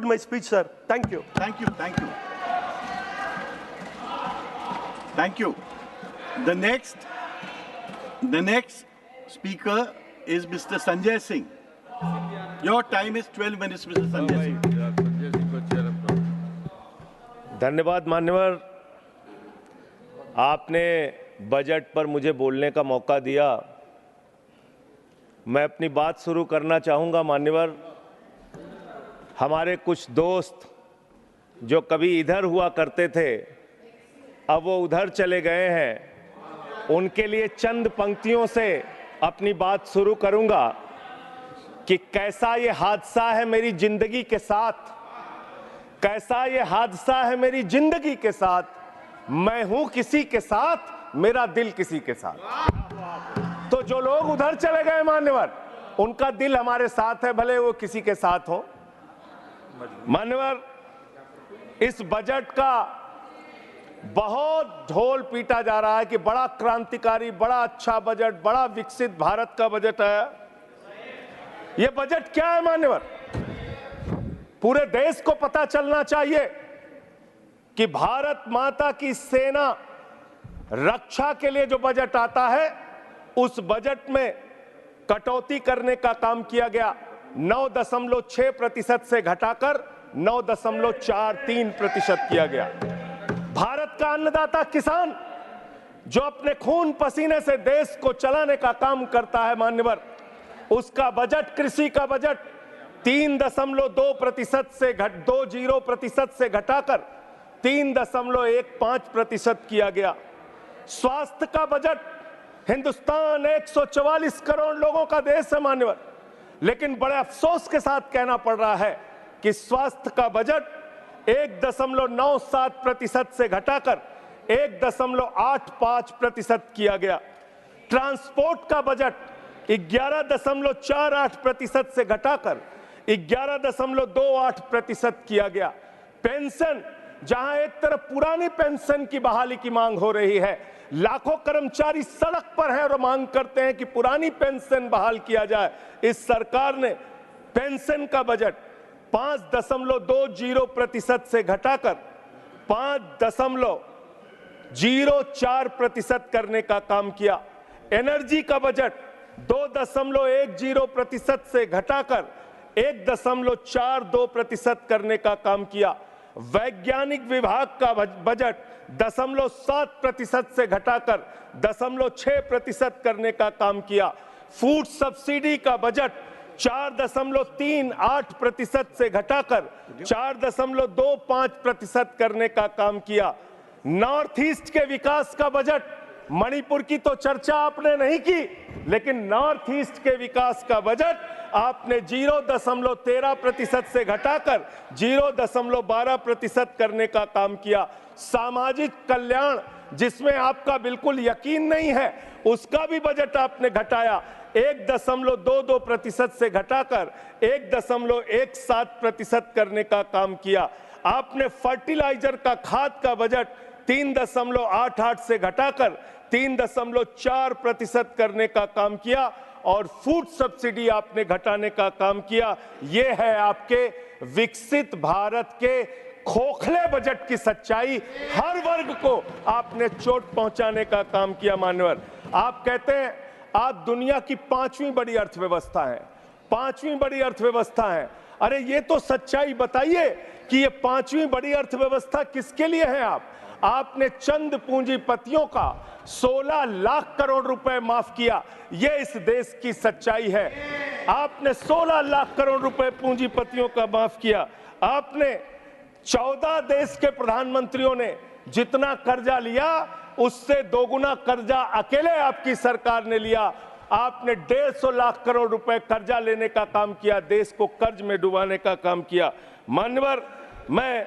my speech, sir. Thank you. Thank you. Thank you. Thank you. The next speaker is Mr. Sanjay Singh. Your time is 12 minutes, Mr. Sanjay Singh. धन्यवाद मान्यवर, आपने budget पर मुझे बोलने का मौका दिया। मैं अपनी बात शुरू करना चाहूँगा। मान्यवर, हमारे कुछ दोस्त जो कभी इधर हुआ करते थे, अब वो उधर चले गए हैं। उनके लिए चंद पंक्तियों से अपनी बात शुरू करूँगा कि कैसा ये हादसा है मेरी जिंदगी के साथ, कैसा ये हादसा है मेरी जिंदगी के साथ। मैं हूं किसी के साथ, मेरा दिल किसी के साथ। तो जो लोग उधर चले गए मान्यवर, उनका दिल हमारे साथ है, भले वो किसी के साथ हो। मान्यवर, इस बजट का बहुत ढोल पीटा जा रहा है कि बड़ा क्रांतिकारी, बड़ा अच्छा बजट, बड़ा विकसित भारत का बजट है। यह बजट क्या है मान्यवर? पूरे देश को पता चलना चाहिए कि भारत माता की सेना रक्षा के लिए जो बजट आता है, उस बजट में कटौती करने का काम किया गया। 9.6% से घटाकर 9.43% किया गया। भारत का अन्नदाता किसान जो अपने खून पसीने से देश को चलाने का काम करता है मान्यवर, उसका बजट, कृषि का बजट 3.2% से 20% से घटाकर 3.15% किया गया। स्वास्थ्य का बजट, हिंदुस्तान 144 करोड़ लोगों का देश है मान्यवर, लेकिन बड़े अफसोस के साथ कहना पड़ रहा है कि स्वास्थ्य का बजट 1.97% से घटाकर 1.85% किया गया। ट्रांसपोर्ट का बजट 11.48% से घटाकर 11.28% किया गया। पेंशन, जहां एक तरफ पुरानी पेंशन की बहाली की मांग हो रही है, लाखों कर्मचारी सड़क पर हैं और मांग करते हैं कि पुरानी पेंशन बहाल किया जाए। इस सरकार ने पेंशन का बजट 5.20% से घटाकर 5.04% करने का काम किया। एनर्जी का बजट 2.10% से घटाकर 1.42% करने का काम किया। वैज्ञानिक विभाग का बजट 0.7% से घटाकर 0.6% करने का काम किया। फूड सब्सिडी का बजट 4.38% से घटाकर 4.25% करने का काम किया। नॉर्थ ईस्ट के विकास का बजट, मणिपुर की तो चर्चा आपने नहीं की, लेकिन नॉर्थ ईस्ट के विकास का बजट आपने 0.13% से घटाकर 0.12% करने का काम किया। सामाजिक कल्याण, जिसमें आपका बिल्कुल यकीन नहीं है, उसका भी बजट आपने घटाया। 1.22% से घटाकर 1.17% करने का काम किया। आपने फर्टिलाइजर का, खाद का बजट 3.88 से घटाकर 3.4% करने का काम किया और फूड सब्सिडी आपने घटाने का काम किया। ये है आपके विकसित भारत के खोखले बजट की सच्चाई। हर वर्ग को आपने चोट पहुंचाने का काम किया मान्यवर। आप कहते हैं आप दुनिया की 5वीं बड़ी अर्थव्यवस्था है, 5वीं बड़ी अर्थव्यवस्था है। अरे ये तो सच्चाई बताइए कि ये 5वीं बड़ी अर्थव्यवस्था किसके लिए है? आपने चंद पूंजीपतियों का 16 लाख करोड़ रुपए माफ किया। ये इस देश की सच्चाई है। आपने 16 लाख करोड़ रुपए पूंजीपतियों का माफ किया। आपने 14 देश के प्रधानमंत्रियों ने जितना कर्जा लिया, उससे दोगुना कर्जा अकेले आपकी सरकार ने लिया। आपने 150 लाख करोड़ रुपए कर्जा लेने का काम किया, देश को कर्ज में डुबाने का काम किया। मान्यवर, मैं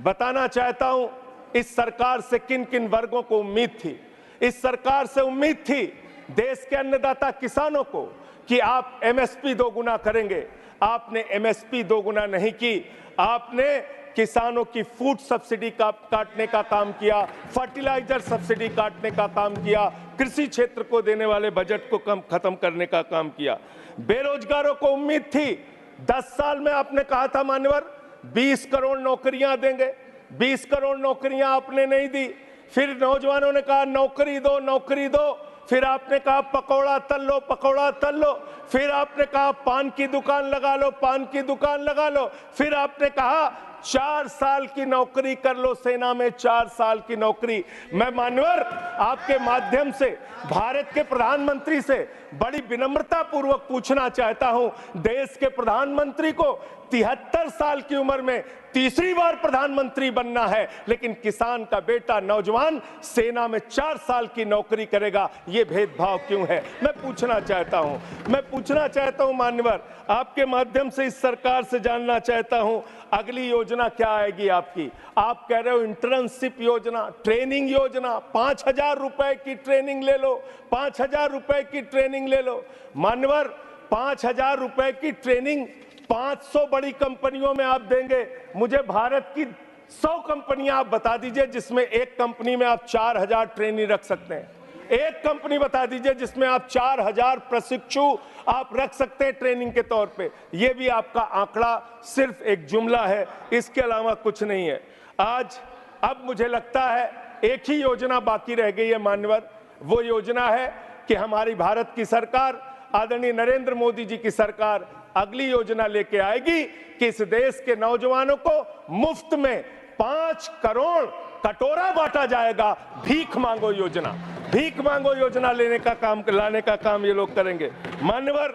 बताना चाहता हूं इस सरकार से किन किन वर्गों को उम्मीद थी। इस सरकार से उम्मीद थी देश के अन्नदाता किसानों को कि आप एमएसपी दोगुना करेंगे। आपने एमएसपी दोगुना नहीं की। आपने किसानों की फूड सब्सिडी का काटने का काम किया, फर्टिलाइजर सब्सिडी काटने का काम किया, कृषि क्षेत्र को देने वाले बजट को खत्म करने का काम किया। बेरोजगारों को उम्मीद थी, 10 साल में आपने कहा था मान्यवर 20 करोड़ नौकरियां देंगे, 20 करोड़ नौकरियां आपने नहीं दी। फिर नौजवानों ने कहा नौकरी दो, नौकरी दो। फिर आपने कहा पकौड़ा तल लो, पकौड़ा तल लो। फिर आपने कहा पान की दुकान लगा लो, पान की दुकान लगा लो। फिर आपने कहा 4 साल की नौकरी कर लो सेना में, 4 साल की नौकरी। मैं मान्यवर आपके माध्यम से भारत के प्रधानमंत्री से बड़ी विनम्रता पूर्वक पूछना चाहता हूं, देश के प्रधानमंत्री को 73 साल की उम्र में तीसरी बार प्रधानमंत्री बनना है, लेकिन किसान का बेटा नौजवान सेना में 4 साल की नौकरी करेगा, ये भेदभाव क्यों है? मैं पूछना चाहता हूं मान्यवर, आपके माध्यम से इस सरकार से जानना चाहता हूं, अगली योजना क्या आएगी आपकी? आप कह रहे हो इंटर्नशिप योजना, ट्रेनिंग योजना, 5,000 रुपए की ट्रेनिंग ले लो, 5,000 रुपए की ट्रेनिंग ले लो। मान्यवर 5,000 रुपए की ट्रेनिंग 500 बड़ी कंपनियों में आप देंगे। मुझे भारत की 100 कंपनियां आप बता दीजिए जिसमें एक कंपनी में आप 4,000 ट्रेनी रख सकते हैं। एक कंपनी बता दीजिए जिसमें आप 4,000 प्रशिक्षु आप रख सकते हैं ट्रेनिंग के तौर पे। ये भी आपका आंकड़ा सिर्फ एक जुमला है, इसके अलावा कुछ नहीं है। अब मुझे लगता है एक ही योजना बाकी रह गई है मान्यवर, वो योजना है कि हमारी भारत की सरकार, आदरणीय नरेंद्र मोदी जी की सरकार अगली योजना लेके आएगी कि इस देश के नौजवानों को मुफ्त में 5 करोड़ कटोरा बांटा जाएगा। भीख मांगो योजना, भीख मांगो योजना लाने का काम ये लोग करेंगे। मान्यवर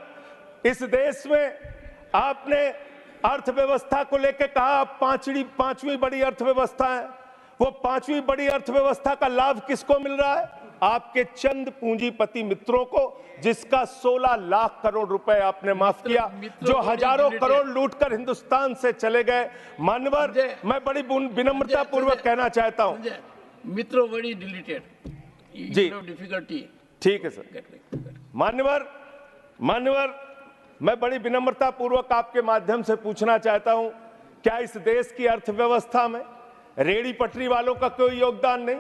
इस देश में आपने अर्थव्यवस्था को लेकर कहा पांचवी बड़ी अर्थव्यवस्था है। वो 5वीं बड़ी अर्थव्यवस्था का लाभ किसको मिल रहा है? आपके चंद पूंजीपति मित्रों को, जिसका 16 लाख करोड़ रुपए आपने माफ किया, जो हजारों करोड़ लूटकर हिंदुस्तान से चले गए। मान्यवर मैं बड़ी विनम्रता पूर्वक कहना चाहता हूं, मित्रों बड़ी डिलीटेड जी, डिफिकल्टी। ठीक है सर। मान्यवर मैं बड़ी विनम्रता पूर्वक आपके माध्यम से पूछना चाहता हूं, क्या इस देश की अर्थव्यवस्था में रेहड़ी पटरी वालों का कोई योगदान नहीं?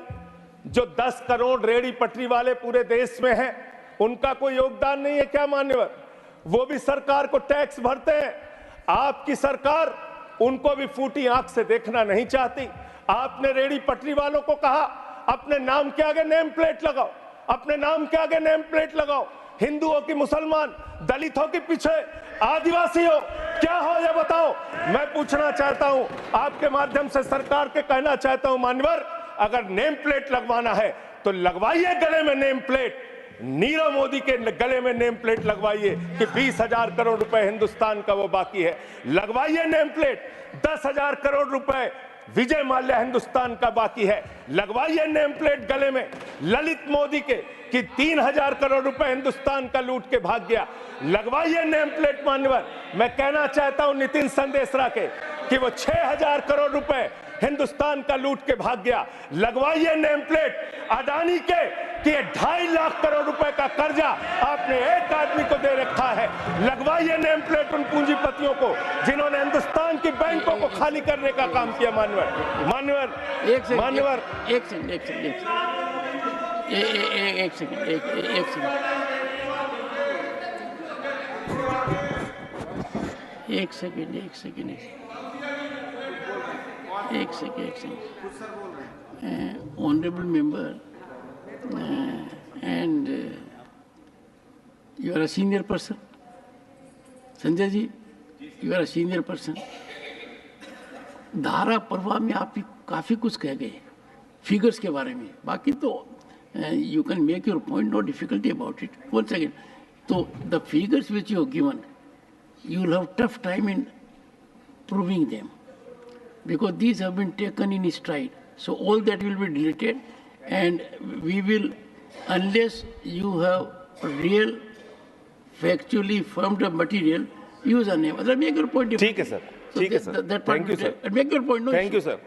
जो 10 करोड़ रेहड़ी पटरी वाले पूरे देश में हैं, उनका कोई योगदान नहीं है क्या मान्यवर? वो भी सरकार को टैक्स भरते हैं। आपकी सरकार उनको भी फूटी आंख से देखना नहीं चाहती। आपने रेहड़ी पटरी वालों को कहा अपने नाम के आगे नेम प्लेट लगाओ, अपने नाम के आगे नेम प्लेट लगाओ। हिंदुओं की, मुसलमान, दलितों के पीछे आदिवासी हो, क्या हो ये बताओ। मैं पूछना चाहता हूं आपके माध्यम से सरकार के कहना चाहता हूं मान्यवर, अगर नेम प्लेट लगवाना है तो लगवाइए गले में नेम प्लेट। नीरव मोदी के गले में नेम प्लेट लगवाइए कि 20,000 करोड़ रुपए हिंदुस्तान का वो बाकी है, लगवाइए नेम प्लेट। 10,000 करोड़ रुपए विजय माल्या हिंदुस्तान का बाकी है, लगवाइए नेम प्लेट गले में। ललित मोदी के कि 3,000 करोड़ रुपए हिंदुस्तान का लूट के भाग गया, लगवाइए नेम प्लेट मान्यवर। मैं कहना चाहता हूं नितिन संदेशरा के कि वो 6,000 करोड़ रुपए हिंदुस्तान का लूट के भाग गया, लगवाइए नेम प्लेट। अडानी के कि 2.5 लाख करोड़ रुपए का कर्जा आपने एक आदमी को दे रखा है, लगवाइए नेम प्लेट उन पूंजीपतियों को जिन्होंने हिंदुस्तान की बैंकों को खाली करने का काम किया। एक second. Honorable member, and you are a senior person. Sanjay ji, you are a senior person. धारा प्रवाह में आप काफी कुछ कह गए फिगर्स के बारे में, बाकी तो you can make your point, no difficulty about it. One second. So the figures which you have given, you will have tough time in proving them, because these have been taken in stride. So all that will be deleted, and we will, unless you have real, factually firmed up material, use a name. Other make your point. ठीक है sir, ठीक है sir, thank you sir, make your point. No thank you sir.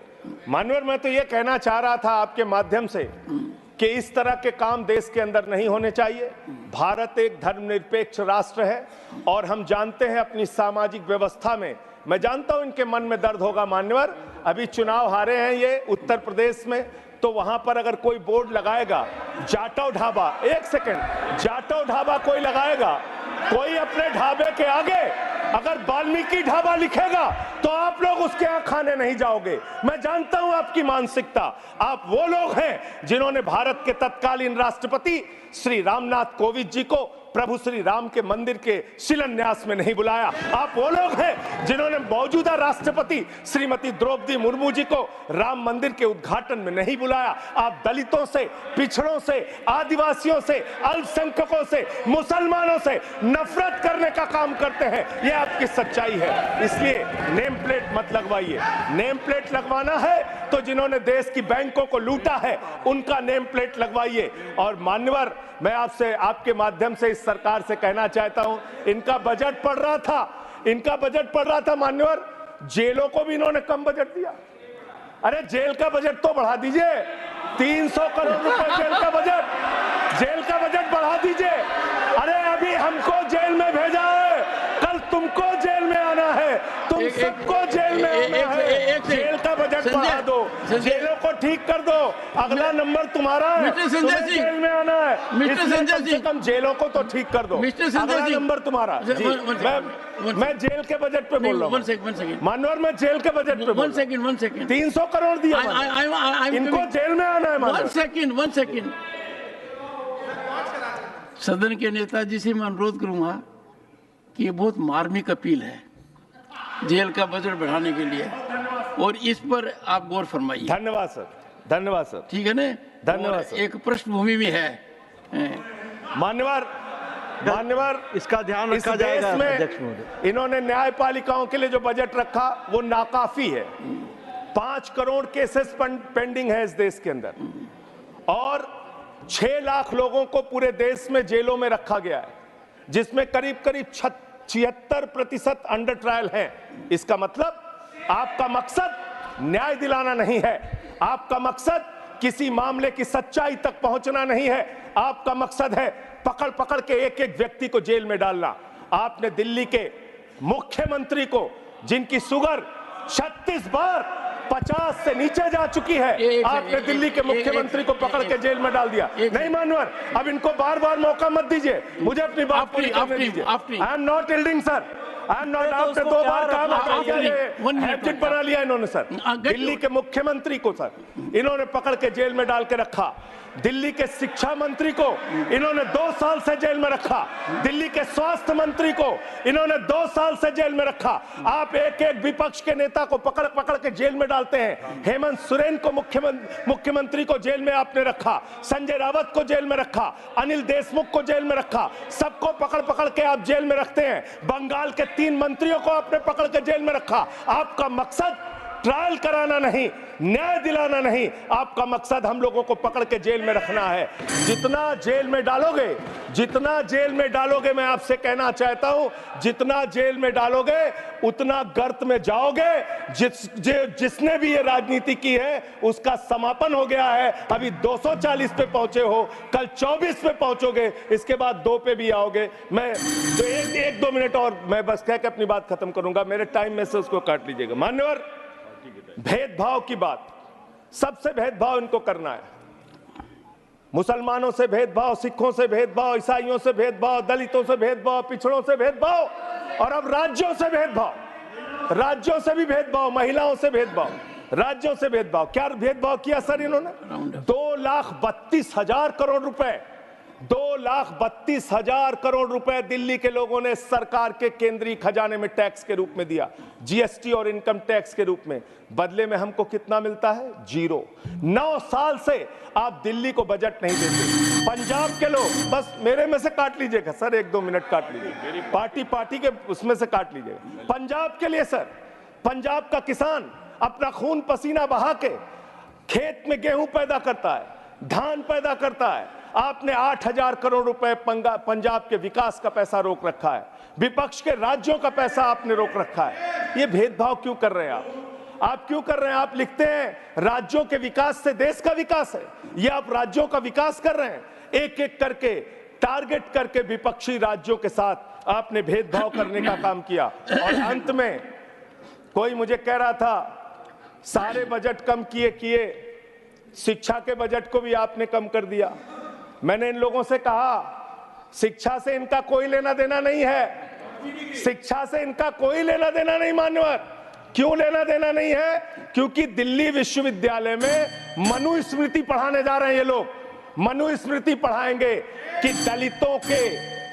मानवर मैं तो ये कहना चाह रहा था आपके माध्यम से कि इस तरह के काम देश के अंदर नहीं होने चाहिए। भारत एक धर्मनिरपेक्ष राष्ट्र है और हम जानते हैं अपनी सामाजिक व्यवस्था में, मैं जानता हूं इनके मन में दर्द होगा मान्यवर, अभी चुनाव हारे हैं ये उत्तर प्रदेश में, तो वहां पर अगर कोई बोर्ड लगाएगा जाटव ढाबा, एक सेकंड, जाटव ढाबा कोई लगाएगा, कोई अपने ढाबे के आगे अगर वाल्मीकि ढाबा लिखेगा तो आप लोग उसके यहाँ खाने नहीं जाओगे। मैं जानता हूं आपकी मानसिकता। आप वो लोग हैं जिन्होंने भारत के तत्कालीन राष्ट्रपति श्री रामनाथ कोविंद जी को प्रभु श्री राम के मंदिर के शिलान्यास में नहीं बुलाया। आप वो लोग हैं जिन्होंने मौजूदा राष्ट्रपति श्रीमती द्रौपदी मुर्मू जी को राम मंदिर के उद्घाटन में नहीं बुलाया। आप दलितों से, पिछड़ों से, आदिवासियों से, अल्पसंख्यकों से, मुसलमानों से नफरत करने का काम करते हैं। ये आपकी सच्चाई है। इसलिए नेम प्लेट मत लगवाइए। नेम प्लेट लगवाना है तो जिन्होंने देश की बैंकों को लूटा है उनका नेम प्लेट लगवाइए। और मान्यवर, मैं आपसे, आपके माध्यम से इस सरकार से कहना चाहता हूं, इनका बजट पढ़ रहा था मान्यवर, जेलों को भी इन्होंने कम बजट दिया। अरे जेल का बजट तो बढ़ा दीजिए, 300 करोड़ रुपए जेल का बजट बढ़ा दीजिए। अरे अभी हमको जेल में भेजा है, कल तुमको जेल में आना है, तुम सबको जेल में आना है। जेल का बजट बढ़ा दो, जेलों को ठीक कर दो, अगला नंबर तुम्हारा है, तुम्हें जेल में आना है। कम से कम जेलों को तो ठीक कर दो, अगला नंबर तुम्हारा। मैं जेल के बजट पे बोल रहा हूँ मानवर, मैं जेल के बजट पे 1 सेकंड 300 करोड़ दिया, इनको जेल में आना है। 1 सेकंड सदन के नेताजी से मैं अनुरोध करूंगा कि ये बहुत मार्मिक अपील है जेल का बजट बढ़ाने के लिए, और इस पर आप गौर फरमाइए। धन्यवाद सर, धन्यवाद सर। ठीक है ना? धन्यवाद सर। एक पृष्ठभूमि भी है मान्यवर, इसका ध्यान रखा जाएगा। अध्यक्ष महोदय, इन्होंने न्यायपालिकाओं के लिए जो बजट रखा वो नाकाफी है। 5 करोड़ केसेस पेंडिंग है इस देश के अंदर, और 6 लाख लोगों को पूरे देश में जेलों में रखा गया है, जिसमें करीब 76% अंडर ट्रायल है। इसका मतलब आपका मकसद न्याय दिलाना नहीं है, आपका मकसद किसी मामले की सच्चाई तक पहुंचना नहीं है, आपका मकसद है पकड़ पकड़ के एक एक व्यक्ति को जेल में डालना। आपने दिल्ली के मुख्यमंत्री को, जिनकी शुगर 36 बार 50 से नीचे जा चुकी है, आपने दिल्ली के मुख्यमंत्री को पकड़ के जेल में डाल दिया। नहीं मानवर, अब इनको बार बार मौका मत दीजिए, मुझे अपनी बात पूरी करने दीजिए। I am not yielding sir, I am not. आपने 2 बार काम हैबिट बना लिया इन्होंने सर। दिल्ली के मुख्यमंत्री को सर इन्होंने पकड़ के जेल में डाल के रखा, दिल्ली के शिक्षा मंत्री को इन्होंने 2 साल से जेल में रखा, दिल्ली के स्वास्थ्य मंत्री को इन्होंने 2 साल से जेल में रखा। आप एक एक विपक्ष के नेता को पकड़ पकड़ के जेल में डालते हैं। हेमंत सोरेन को मुख्यमंत्री को जेल में आपने रखा, संजय रावत को जेल में रखा, अनिल देशमुख को जेल में रखा, सबको पकड़ पकड़ के आप जेल में रखते हैं। बंगाल के 3 मंत्रियों को आपने पकड़ के जेल में रखा। आपका मकसद ट्रायल कराना नहीं, न्याय दिलाना नहीं, आपका मकसद हम लोगों को पकड़ के जेल में रखना है। जितना जेल में डालोगे, मैं आपसे कहना चाहता हूं, जितना जेल में डालोगे उतना गर्त में जाओगे। जिसने भी ये राजनीति की है उसका समापन हो गया है। अभी 240 पे पहुंचे हो, कल 24 पे पहुंचोगे, इसके बाद 2 पे भी आओगे। मैं तो 1-2 मिनट और मैं बस कह के अपनी बात खत्म करूंगा, मेरे टाइम में से उसको काट लीजिएगा। मान्यवर, भेदभाव की बात, सबसे भेदभाव इनको करना है। मुसलमानों से भेदभाव, सिखों से भेदभाव, ईसाइयों से भेदभाव, दलितों से भेदभाव, पिछड़ों से भेदभाव, और अब राज्यों से भेदभाव, राज्यों से भी भेदभाव, महिलाओं से भेदभाव, राज्यों से भेदभाव। क्या भेदभाव किया सर इन्होंने? 2,32,000 करोड़ रुपए, 2,32,000 करोड़ रुपए दिल्ली के लोगों ने सरकार के केंद्रीय खजाने में टैक्स के रूप में दिया, जीएसटी और इनकम टैक्स के रूप में। बदले में हमको कितना मिलता है? 0। 9 साल से आप दिल्ली को बजट नहीं देते। पंजाब के लोग, बस मेरे में से काट लीजिएगा सर, 1-2 मिनट काट लीजिए, पार्टी के उसमें से काट लीजिएगा। पंजाब के लिए सर, पंजाब का किसान अपना खून पसीना बहा के खेत में गेहूं पैदा करता है, धान पैदा करता है। आपने 8,000 करोड़ रुपए पंजाब के विकास का पैसा रोक रखा है, विपक्ष के राज्यों का पैसा आपने रोक रखा है। ये भेदभाव क्यों कर रहे हैं आप क्यों कर रहे हैं? आप लिखते हैं राज्यों के विकास से देश का विकास है, ये आप राज्यों का विकास कर रहे हैं। एक एक करके टारगेट करके विपक्षी राज्यों के साथ आपने भेदभाव करने का काम किया। और अंत में कोई मुझे कह रहा था सारे बजट कम किए, शिक्षा के बजट को भी आपने कम कर दिया। मैंने इन लोगों से कहा शिक्षा से इनका कोई लेना देना नहीं है, शिक्षा से इनका कोई लेना देना नहीं मान्यवर। क्यों लेना देना नहीं है? क्योंकि दिल्ली विश्वविद्यालय में मनुस्मृति पढ़ाने जा रहे हैं ये लोग। मनुस्मृति पढ़ाएंगे कि दलितों के,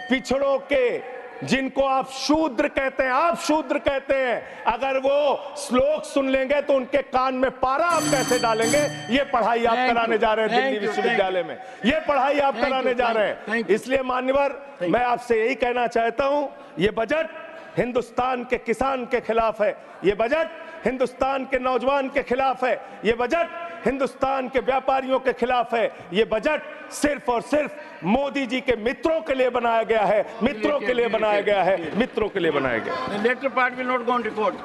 पिछड़ों के, जिनको आप शूद्र कहते हैं, आप शूद्र कहते हैं, अगर वो श्लोक सुन लेंगे तो उनके कान में पारा आप कैसे डालेंगे? ये पढ़ाई आप कराने जा रहे हैं दिल्ली विश्वविद्यालय में। ये पढ़ाई आप कराने जा रहे हैं। इसलिए मान्यवर, मैं आपसे यही कहना चाहता हूं, ये बजट हिंदुस्तान के किसान के खिलाफ है, ये बजट हिंदुस्तान के नौजवान के खिलाफ है, ये बजट हिंदुस्तान के व्यापारियों के खिलाफ है, ये बजट सिर्फ और सिर्फ मोदी जी के मित्रों के लिए बनाया गया है, मित्रों के लिए बनाया गया है, मित्रों के लिए बनाया गया है। The later part will not go on record.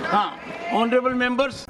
हाँ, honorable members.